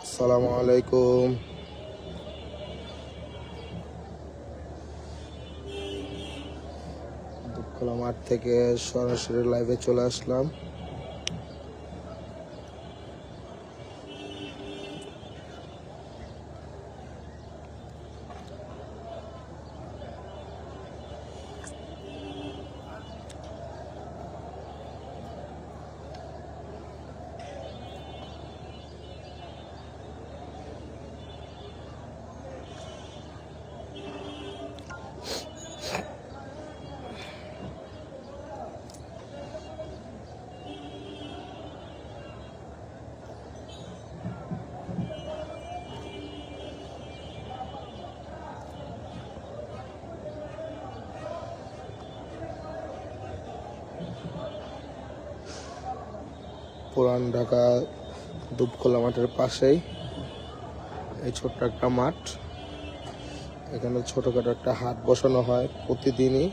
আসসালামু আলাইকুম। দুপখোলা মাঠ থেকে সরাসরি লাইভে চলে আসলাম। পুরান ঢাকা দুপখোলা মাঠের পাশেই এই ছোট্ট একটা মাঠ। এখানে ছোটখাটো একটা হাট বসানো হয় প্রতিদিনই।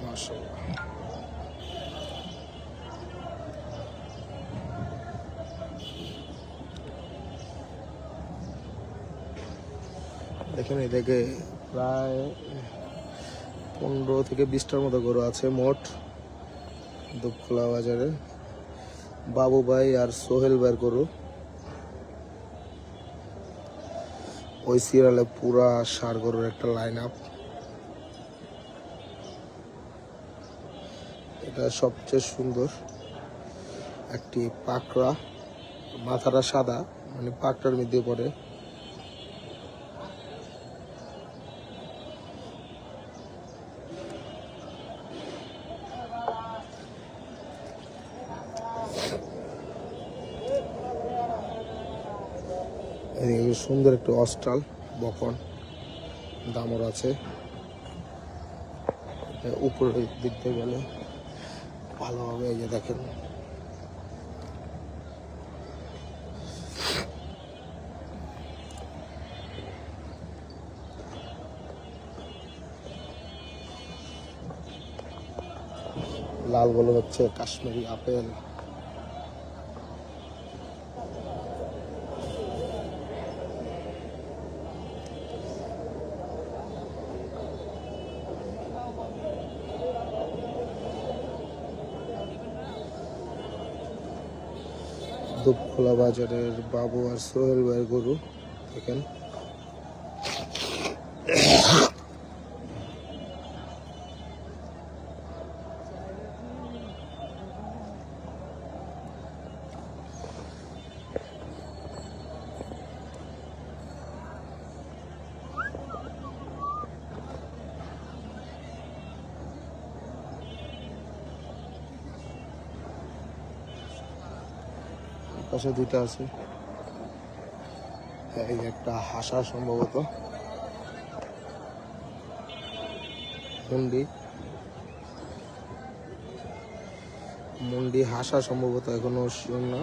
মাশাআল্লাহ, দেখেন এদিকে প্রায় 15 থেকে 20টার মতো গরু আছে মোট দুপখোলা বাজারে। বাবু ভাই আর সোহেল ভাইয়ের গরু। ওই সিরিয়ালে পুরা ষাঁড় গরুর একটা লাইন আপ। এটা সবচেয়ে সুন্দর একটি পাকড়া, মাথাটা সাদা, মানে পাকড়ার মধ্যে পড়ে। এদিকে সুন্দর একটু অস্ট্রাল বকন দামর আছে। উপরের দিক দিয়ে গেলে ভালোভাবে এই যে দেখেন লাল বলে হচ্ছে কাশ্মীরি আপেল। দুপখোলা বাজারের বাবু আর সোহেল ভাইয়ের গরু দেখেন। পাশে দুইটা আছে, এই একটা হাসা সম্ভবত মুন্ডি মুন্ডি হাসা সম্ভবত, এখনো শিওর না।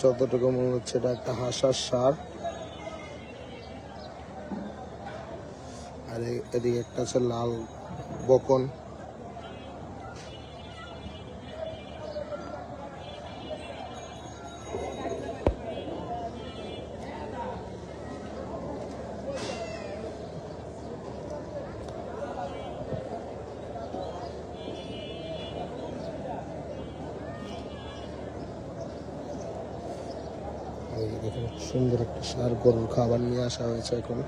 যতটুকু মনে হচ্ছে এটা একটা হাসার সার। আর এদিকে একটা আছে লাল বকন। দেখুন সুন্দর একটা সার গরুর খাবার নিয়ে আসা হয়েছে এখন।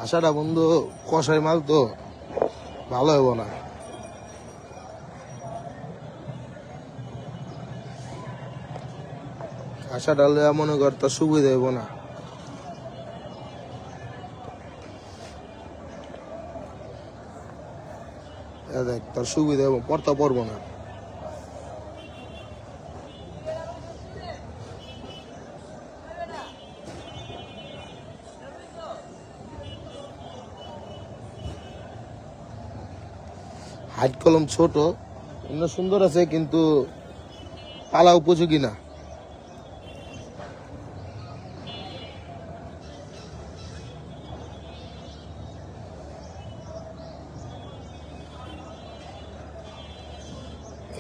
আশাটা বন্ধু কষাই মাল তো ভালো হবো না। আশা ডালে মনে কর তার সুবিধা হইব না। দেখ তার সুবিধা হইব, পড়তে পারবো না। হাইট কলম ছোট, এমনি সুন্দর আছে কিন্তু পালা উপযোগী না।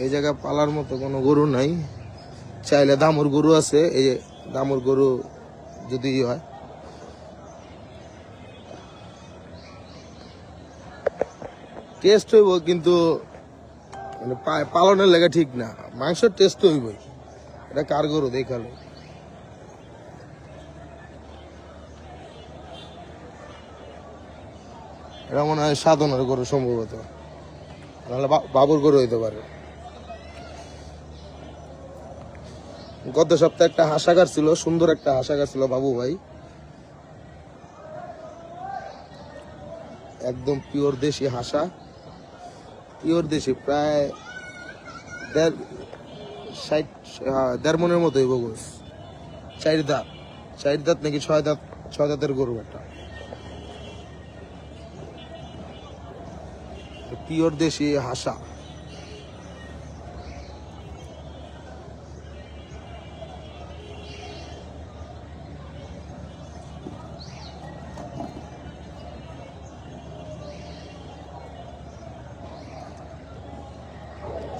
এই জায়গায় পালার মতো কোনো গরু নাই। চাইলে দামুর গরু আছে, এই যে দামুর গরু যদি হয়। টেস্ট হইব কিন্তু মানে পালনের লেগে ঠিক না, মাংসের টেস্ট হইবই। এটা কার গরু দেখালো? এটা মনে হয় সাধনার গরু সম্ভবত, নাহলে বাবুর গরু হইতে পারে। গত সপ্তাহে একটা হাসাগার ছিল, সুন্দর একটা হাসাগার ছিল বাবু ভাই, একদম পিওর দেশি হাসা, পিওর দেশি, প্রায় দেড় মনের মতো হইব গোস। 4 দাঁত, 4 দাঁত নাকি 6 দাঁত, 6 দাঁতের গরু একটা, পিওর দেশি হাসা।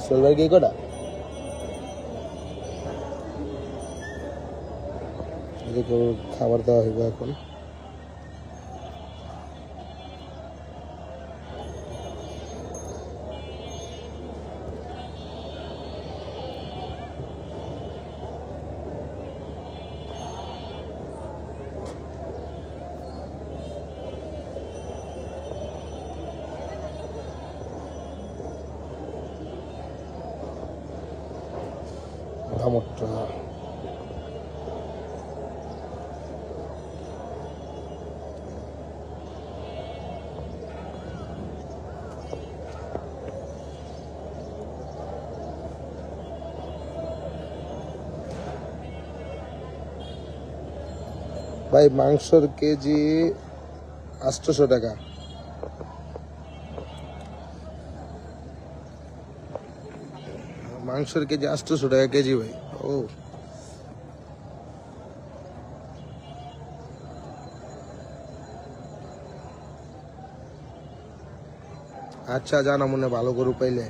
সোলভাই কি কটা খাবার দেওয়া হইব এখন। দামটা ভাই মাংসের কেজি 800 টাকা। মাংসের কেজি 800 টাকা কেজি ভাই। ও আচ্ছা, জানা মনে ভালো গরু পাইলে।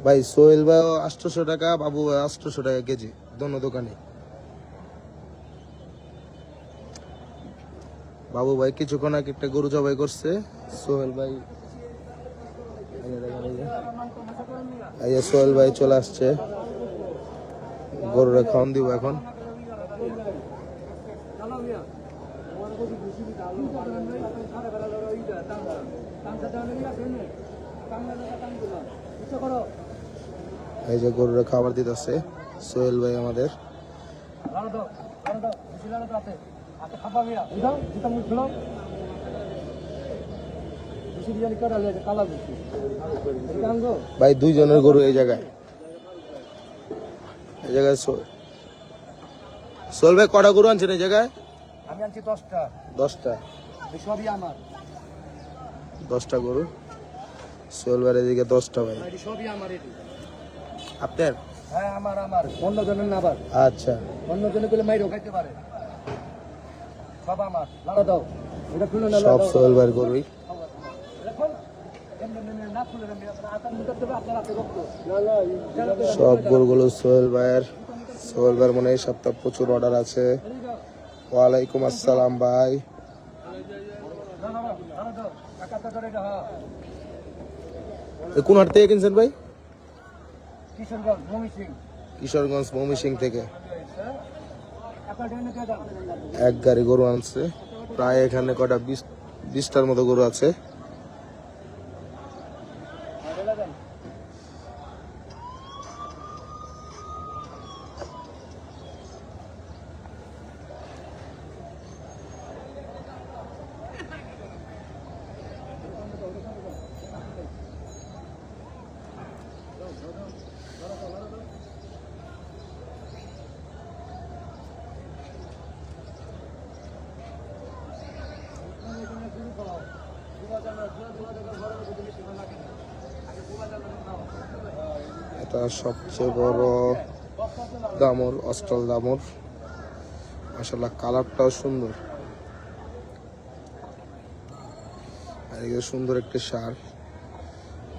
ভাই সোহেল ভাই 800 টাকা, বাবু ভাই 800 টাকা কেজি, দোনো দোকানে। বাবু ভাই কিছুক্ষণ আগে একটা গরু জবাই করছে, সোহেল ভাই সোহেল ভাই চলে আসছে, গরুরা খাওয়ান দিব এখন। এই যে গরুরা খাবার দিতেছে সোহেল ভাই আমাদের। ভাই 2 জনের গরু এই জায়গায়, সোহেল ভাই কটা গরু আনছেন এই জায়গায়? আমি আনছি 10টা। 10টা? সবই আমার। 10টা গরু সোহেল ভাইয়ের এদিকে 10টা ভাই। সবই আমার। এটি আপনার? হ্যাঁ আমার। অন্য জনের না আবার। আচ্ছা, অন্য জনের গুলো মাইরও খাইতে পারে, সব আমার। লাড়া দাও, এটা খুলে না। সব সোহেল ভাইয়ের গরুই। সব গরুগুলো সোহেল ভাইয়ের, সোহেল ভাইয়ের মনে হয় এই সপ্তাহ প্রচুর অর্ডার আছে। ওয়ালাইকুম আসসালাম ভাই। কোন হাট থেকে কিনছেন ভাই? কিশোরগঞ্জ ময়মনসিং থেকে এক গাড়ি গরু আনছে। প্রায় এখানে কটা 20টার মতো গরু আছে। এটা সবচেয়ে বড় দামর, অস্ট্রাল দামর। মাশাআল্লাহ কালারটাও সুন্দর। আর এই যে সুন্দর একটি ষাঁড়,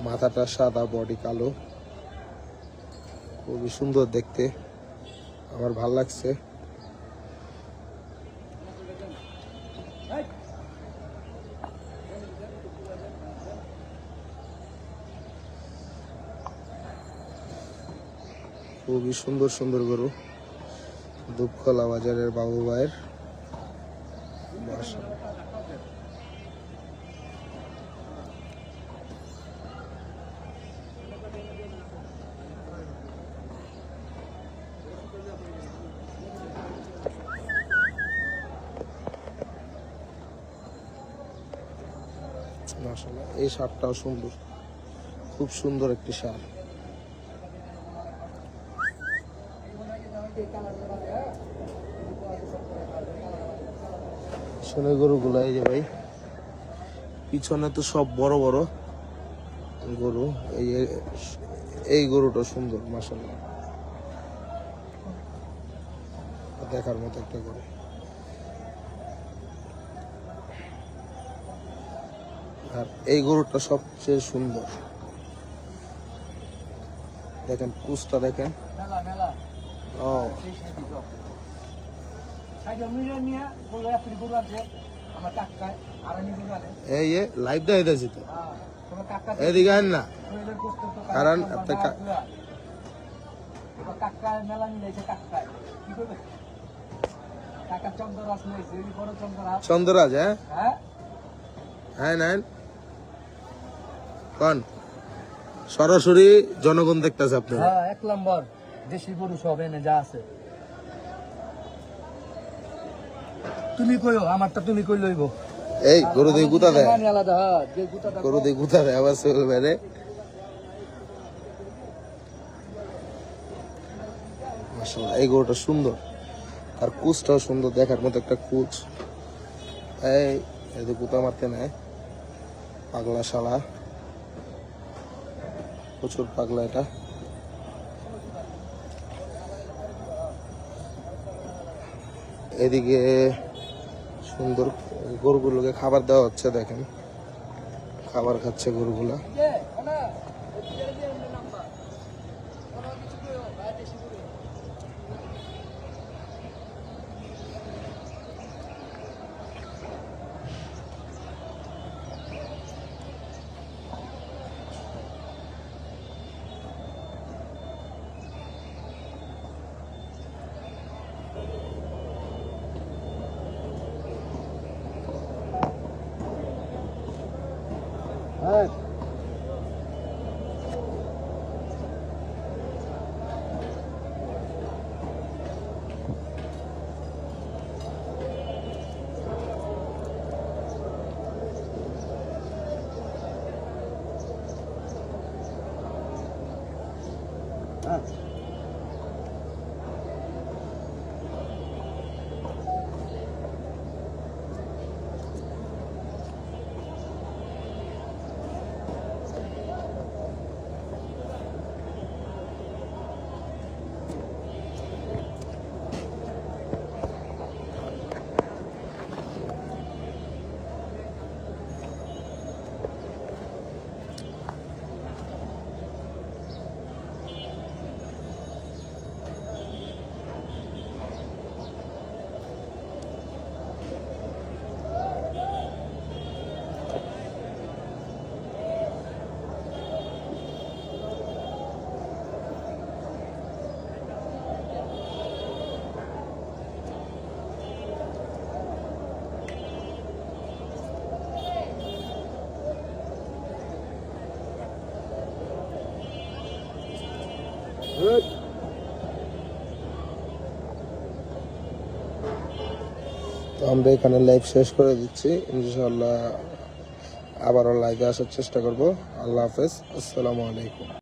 মাথাটা সাদা, বডি কালো, খুবই সুন্দর দেখতে, আমার ভাল লাগছে। খুবই সুন্দর সুন্দর গরু দুপকলা বাজারের বাবু ভাইয়ের। মাশাআল্লাহ এই ষাঁড়টাও সুন্দর, খুব সুন্দর একটি ষাঁড়। পিছনে গরুগুলো এই যে ভাই, পিছনে তো সব বড় বড় গরু। এই গরুটা সুন্দর মাশাআল্লাহ, দেখার মতো একটা গরু। আর এই গরুটা সবচেয়ে সুন্দর, দেখেন কুচটা দেখেন। ও এই লাইভ দেখাইতেছি তো, এদিকে আন না, কারণ চন্দ্ররাজ। হ্যাঁ হ্যাঁ নেন কন, সরাসরি জনগণ দেখতেছে আপনার। হ্যাঁ 1 নম্বর দেশি গরু সব এনে যা আছে। তুমি কইও, আমারটা তুমি কই লইব। এই গরু দিয়ে গুতা দেয়, আলাদা। হ্যাঁ যে গুতাটা গরু দিয়ে গুতা দেয় আবার সোহেল ভাইরে। মাশাআল্লাহ এই গরুটা সুন্দর, আর কুচটাও সুন্দর, দেখার মতো একটা কুচ। এই গুতা মারতে নেয়, পাগলা শালা, প্রচুর পাগলা এটা। এদিকে সুন্দর গরুগুলোকে খাবার দেওয়া হচ্ছে, দেখেন খাবার খাচ্ছে গরুগুলা। হ্যাঁ তো আমরা এখানে লাইভ শেষ করে দিচ্ছি, ইনশাআল্লাহ আবারও লাইভে আসার চেষ্টা করব। আল্লাহ হাফেজ, আসসালামু আলাইকুম।